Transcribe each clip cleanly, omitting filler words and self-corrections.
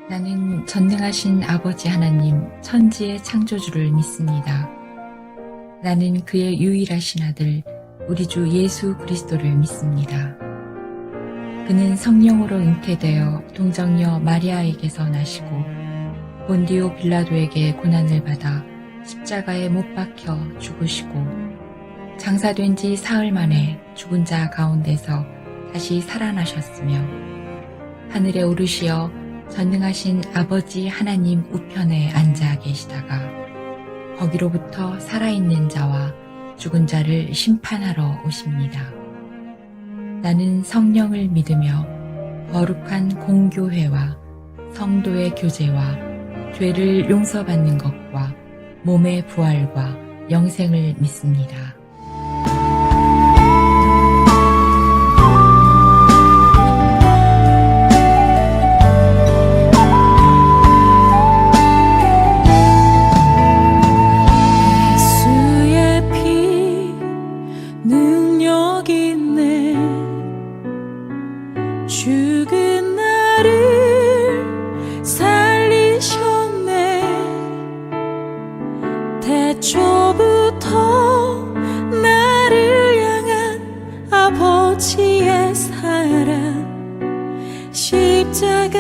나는 전능하신 아버지 하나님 천지의 창조주를 믿습니다. 나는 그의 유일하신 아들 우리 주 예수 그리스도를 믿습니다. 그는 성령으로 잉태되어 동정녀 마리아에게서 나시고 본디오 빌라도에게 고난을 받아 십자가에 못 박혀 죽으시고 장사된 지 사흘 만에 죽은 자 가운데서 다시 살아나셨으며 하늘에 오르시어 전능하신 아버지 하나님 우편에 앉아 계시다가 거기로부터 살아있는 자와 죽은 자를 심판하러 오십니다. 나는 성령을 믿으며 거룩한 공교회와 성도의 교제와 죄를 용서받는 것과 몸의 부활과 영생을 믿습니다. 죽은 나를 살리셨네. 태초부터 나를 향한 아버지의 사랑, 십자가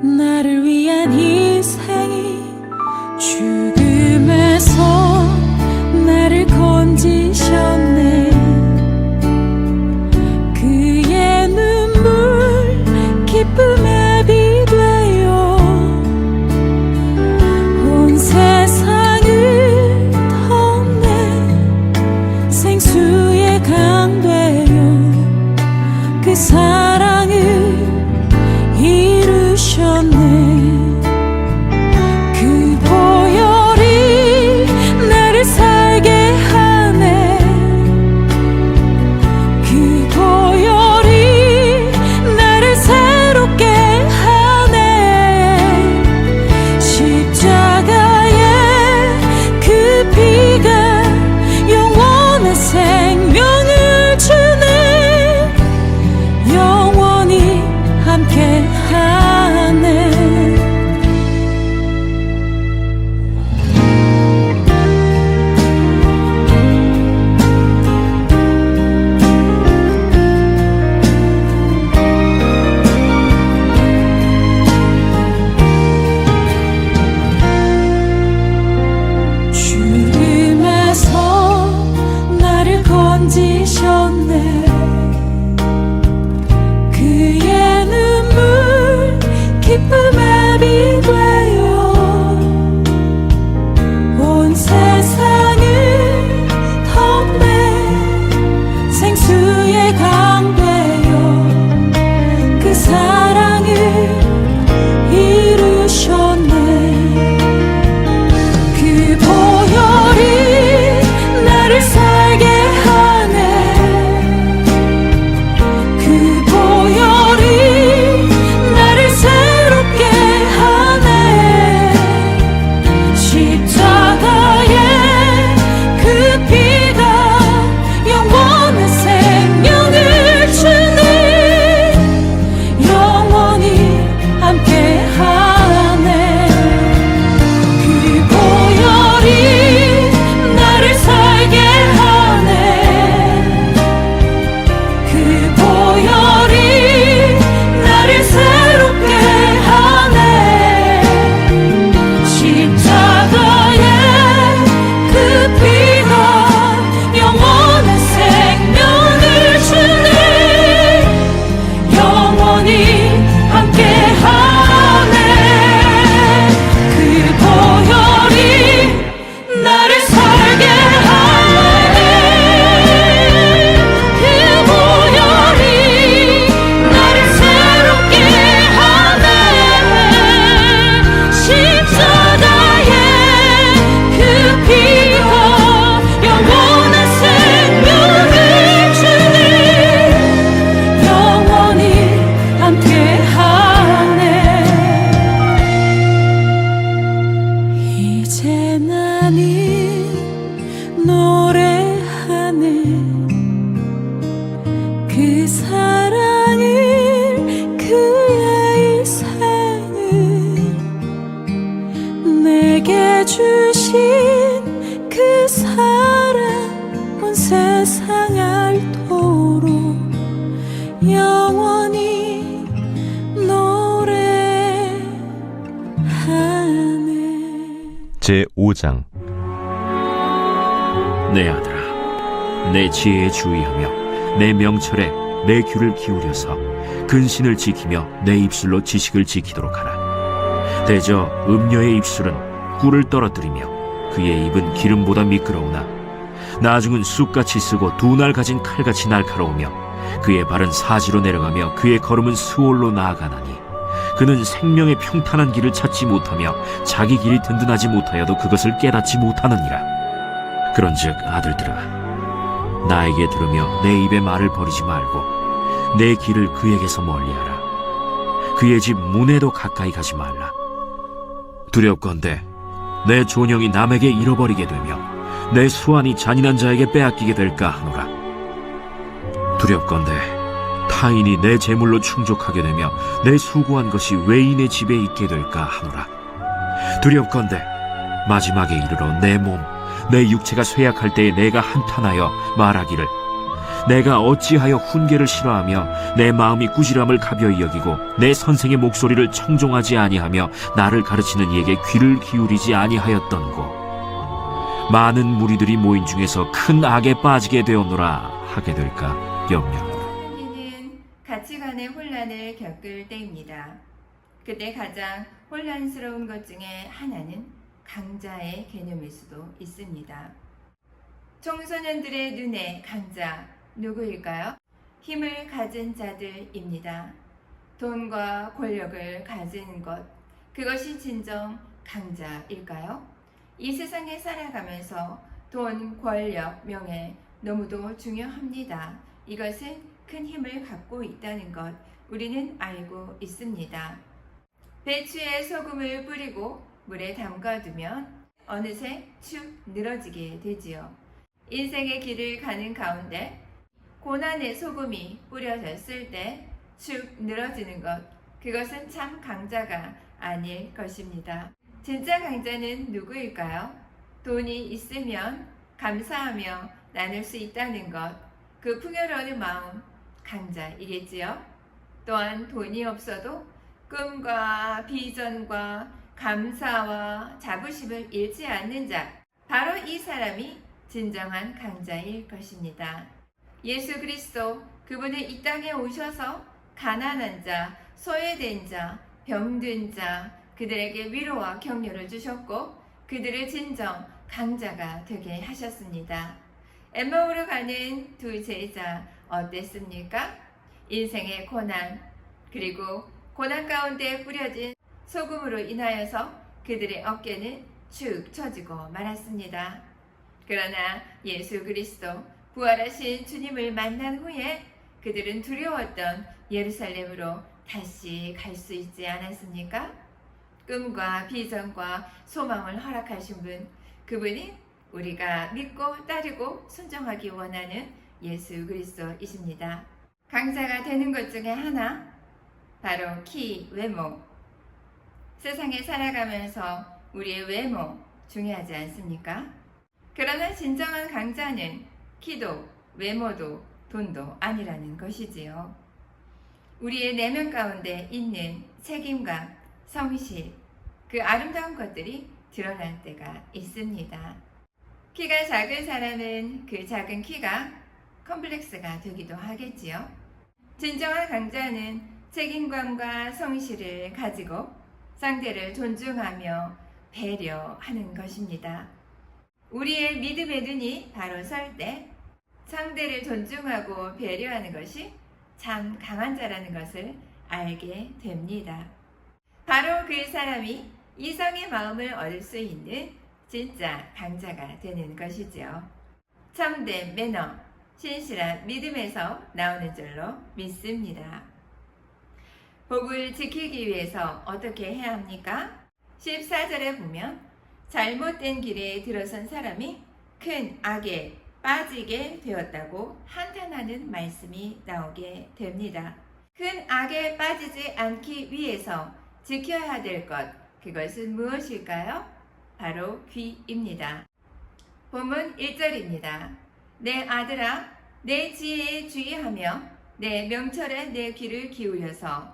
나를 위한 희생이 죽음에서 나를 건지셨네. 기쁨의 비 되어 온 세상을 덮네. 생수의 강 되어 그 사랑을 세상 앓도록 영원히 노래하네. 제5장. 내 아들아, 내 지혜에 주의하며 내 명철에 내 귀를 기울여서 근신을 지키며 내 입술로 지식을 지키도록 하라. 대저 음녀의 입술은 꿀을 떨어뜨리며 그의 입은 기름보다 미끄러우나 나중은 쑥같이 쓰고 두 날 가진 칼같이 날카로우며 그의 발은 사지로 내려가며 그의 걸음은 수월로 나아가나니 그는 생명의 평탄한 길을 찾지 못하며 자기 길이 든든하지 못하여도 그것을 깨닫지 못하느니라. 그런즉 아들들아, 나에게 들으며 내 입의 말을 버리지 말고 내 길을 그에게서 멀리하라. 그의 집 문에도 가까이 가지 말라. 두렵건대 내 존영이 남에게 잃어버리게 되며 내 수완이 잔인한 자에게 빼앗기게 될까 하노라. 두렵건대 타인이 내 재물로 충족하게 되며 내 수고한 것이 외인의 집에 있게 될까 하노라. 두렵건대 마지막에 이르러 내 몸, 내 육체가 쇠약할 때에 내가 한탄하여 말하기를 내가 어찌하여 훈계를 싫어하며 내 마음이 꾸지람을 가벼이 여기고 내 선생의 목소리를 청종하지 아니하며 나를 가르치는 이에게 귀를 기울이지 아니하였던고. 많은 무리들이 모인 중에서 큰 악에 빠지게 되었노라 하게 될까 염려하노라. 이는 가치관의 혼란을 겪을 때입니다. 그때 가장 혼란스러운 것 중에 하나는 강자의 개념일 수도 있습니다. 청소년들의 눈에 강자 누구일까요? 힘을 가진 자들입니다. 돈과 권력을 가진 것, 그것이 진정 강자일까요? 이 세상에 살아가면서 돈, 권력, 명예 너무도 중요합니다. 이것은 큰 힘을 갖고 있다는 것 우리는 알고 있습니다. 배추에 소금을 뿌리고 물에 담가두면 어느새 축 늘어지게 되지요. 인생의 길을 가는 가운데 고난의 소금이 뿌려졌을 때 축 늘어지는 것, 그것은 참 강자가 아닐 것입니다. 진짜 강자는 누구일까요? 돈이 있으면 감사하며 나눌 수 있다는 것, 그 풍요로운 마음, 강자이겠지요. 또한 돈이 없어도 꿈과 비전과 감사와 자부심을 잃지 않는 자, 바로 이 사람이 진정한 강자일 것입니다. 예수 그리스도, 그분은 이 땅에 오셔서 가난한 자, 소외된 자, 병든 자, 그들에게 위로와 격려를 주셨고 그들을 진정 강자가 되게 하셨습니다. 엠마오로 가는 두 제자 어땠습니까? 인생의 고난, 그리고 고난 가운데 뿌려진 소금으로 인하여서 그들의 어깨는 축 처지고 말았습니다. 그러나 예수 그리스도, 부활하신 주님을 만난 후에 그들은 두려웠던 예루살렘으로 다시 갈 수 있지 않았습니까? 꿈과 비전과 소망을 허락하신 분, 그분이 우리가 믿고 따르고 순종하기 원하는 예수 그리스도이십니다. 강자가 되는 것 중에 하나, 바로 키, 외모. 세상에 살아가면서 우리의 외모 중요하지 않습니까? 그러나 진정한 강자는 키도, 외모도, 돈도 아니라는 것이지요. 우리의 내면 가운데 있는 책임감, 성실, 그 아름다운 것들이 드러날 때가 있습니다. 키가 작은 사람은 그 작은 키가 컴플렉스가 되기도 하겠지요. 진정한 강자는 책임감과 성실을 가지고 상대를 존중하며 배려하는 것입니다. 우리의 믿음의 눈이 바로 설 때 상대를 존중하고 배려하는 것이 참 강한 자라는 것을 알게 됩니다. 바로 그 사람이 이성의 마음을 얻을 수 있는 진짜 강자가 되는 것이지요. 참된 매너, 신실한 믿음에서 나오는 줄로 믿습니다. 복을 지키기 위해서 어떻게 해야 합니까? 14절에 보면 잘못된 길에 들어선 사람이 큰 악에 빠지게 되었다고 한탄하는 말씀이 나오게 됩니다. 큰 악에 빠지지 않기 위해서 지켜야 될 것, 그것은 무엇일까요? 바로 귀입니다. 본문 1절입니다. 내 아들아, 내 지혜에 주의하며 내 명철에 내 귀를 기울여서.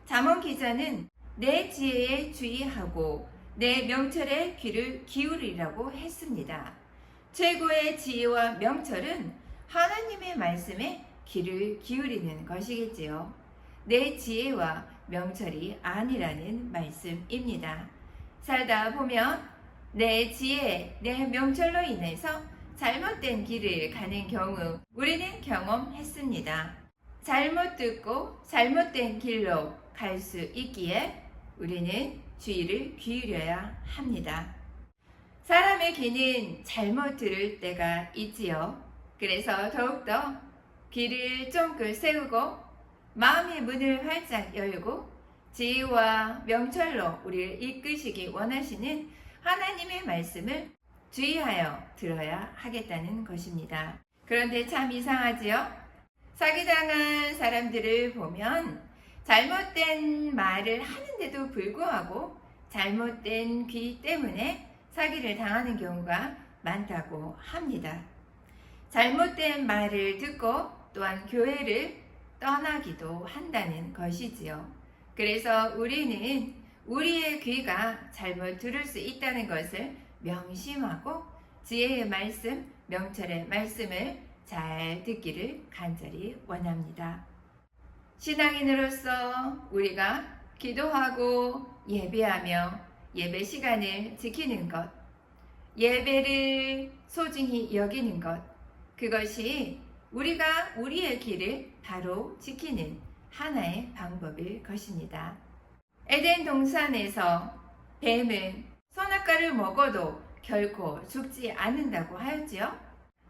잠언 기자는 내 지혜에 주의하고 내 명철에 귀를 기울이라고 했습니다. 최고의 지혜와 명철은 하나님의 말씀에 귀를 기울이는 것이겠지요. 내 지혜와 명철이 아니라는 말씀입니다. 살다 보면 내 지혜, 내 명철로 인해서 잘못된 길을 가는 경우 우리는 경험했습니다. 잘못 듣고 잘못된 길로 갈 수 있기에 우리는 주의를 기울여야 합니다. 사람의 귀는 잘못 들을 때가 있지요. 그래서 더욱더 귀를 쫑긋 세우고 마음의 문을 활짝 열고 지혜와 명철로 우리를 이끄시기 원하시는 하나님의 말씀을 주의하여 들어야 하겠다는 것입니다. 그런데 참 이상하지요? 사기당한 사람들을 보면 잘못된 말을 하는데도 불구하고 잘못된 귀 때문에 사기를 당하는 경우가 많다고 합니다. 잘못된 말을 듣고 또한 교회를 떠나기도 한다는 것이지요. 그래서 우리는 우리의 귀가 잘못 들을 수 있다는 것을 명심하고 지혜의 말씀, 명철의 말씀을 잘 듣기를 간절히 원합니다. 신앙인으로서 우리가 기도하고 예배하며 예배 시간을 지키는 것, 예배를 소중히 여기는 것, 그것이 우리가 우리의 길을 바로 지키는 하나의 방법일 것입니다. 에덴 동산에서 뱀은 선악과를 먹어도 결코 죽지 않는다고 하였지요.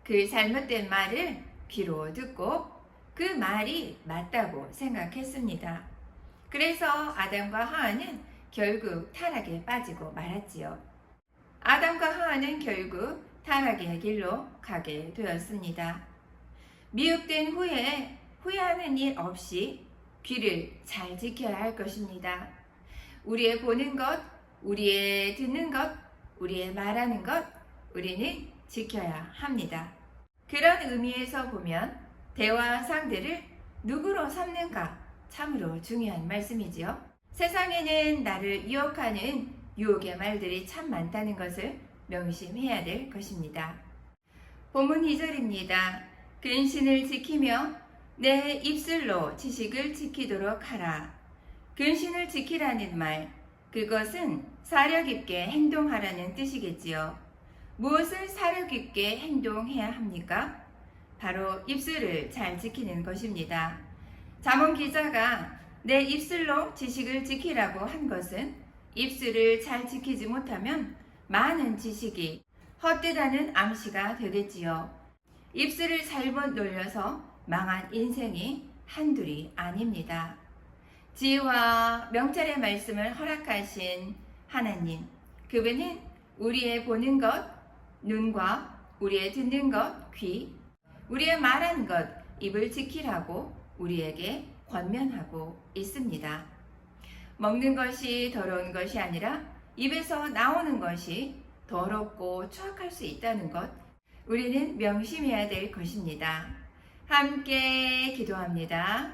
그 잘못된 말을 귀로 듣고 그 말이 맞다고 생각했습니다. 그래서 아담과 하와는 결국 타락에 빠지고 말았지요. 아담과 하와는 결국 타락의 길로 가게 되었습니다. 미혹된 후에 후회하는 일 없이 귀를 잘 지켜야 할 것입니다. 우리의 보는 것, 우리의 듣는 것, 우리의 말하는 것, 우리는 지켜야 합니다. 그런 의미에서 보면 대화 상대를 누구로 삼는가 참으로 중요한 말씀이지요. 세상에는 나를 유혹하는 유혹의 말들이 참 많다는 것을 명심해야 될 것입니다. 본문 2절입니다. 근신을 지키며 내 입술로 지식을 지키도록 하라. 근신을 지키라는 말, 그것은 사려 깊게 행동하라는 뜻이겠지요. 무엇을 사려 깊게 행동해야 합니까? 바로 입술을 잘 지키는 것입니다. 잠언 기자가 내 입술로 지식을 지키라고 한 것은 입술을 잘 지키지 못하면 많은 지식이 헛되다는 암시가 되겠지요. 입술을 잘못 놀려서 망한 인생이 한둘이 아닙니다. 지혜와 명철의 말씀을 허락하신 하나님, 그분은 우리의 보는 것, 눈과 우리의 듣는 것, 귀, 우리의 말하는 것, 입을 지키라고 우리에게 권면하고 있습니다. 먹는 것이 더러운 것이 아니라 입에서 나오는 것이 더럽고 추악할 수 있다는 것, 우리는 명심해야 될 것입니다. 함께 기도합니다.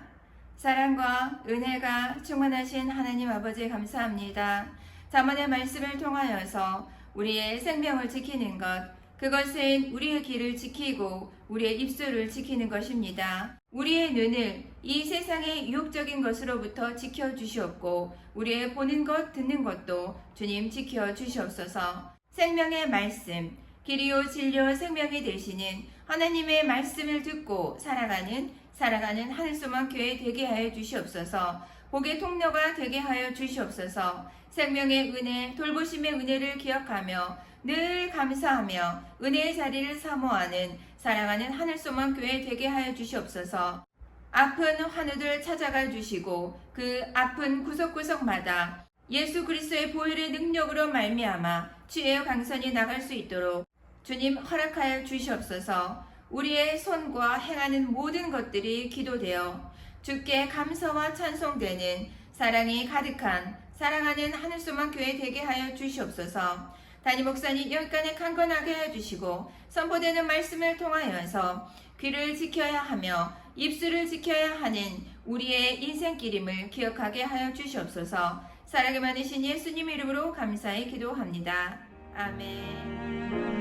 사랑과 은혜가 충만하신 하나님 아버지 감사합니다. 잠언의 말씀을 통하여서 우리의 생명을 지키는 것, 그것은 우리의 길을 지키고 우리의 입술을 지키는 것입니다. 우리의 눈을 이 세상의 유혹적인 것으로부터 지켜주시옵고 우리의 보는 것, 듣는 것도 주님 지켜주시옵소서. 생명의 말씀, 길이요 진리요 생명이 되시는 하나님의 말씀을 듣고 살아가는 하늘소망 교회 되게 하여 주시옵소서. 복의 통로가 되게 하여 주시옵소서. 생명의 은혜, 돌보심의 은혜를 기억하며 늘 감사하며 은혜의 자리를 사모하는 사랑하는 하늘소망 교회 되게 하여 주시옵소서. 아픈 환우들 찾아가 주시고 그 아픈 구석구석마다 예수 그리스도의 보혈의 능력으로 말미암아 치유의 강선이 나갈 수 있도록 주님 허락하여 주시옵소서. 우리의 손과 행하는 모든 것들이 기도되어 주께 감사와 찬송되는 사랑이 가득한 사랑하는 하늘소망 교회 되게 하여 주시옵소서. 담임 목사님 여기까지 강건하게 해주시고 선포되는 말씀을 통하여서 귀를 지켜야 하며 입술을 지켜야 하는 우리의 인생길임을 기억하게 하여 주시옵소서. 사랑이 많으신 예수님 이름으로 감사히 기도합니다. 아멘.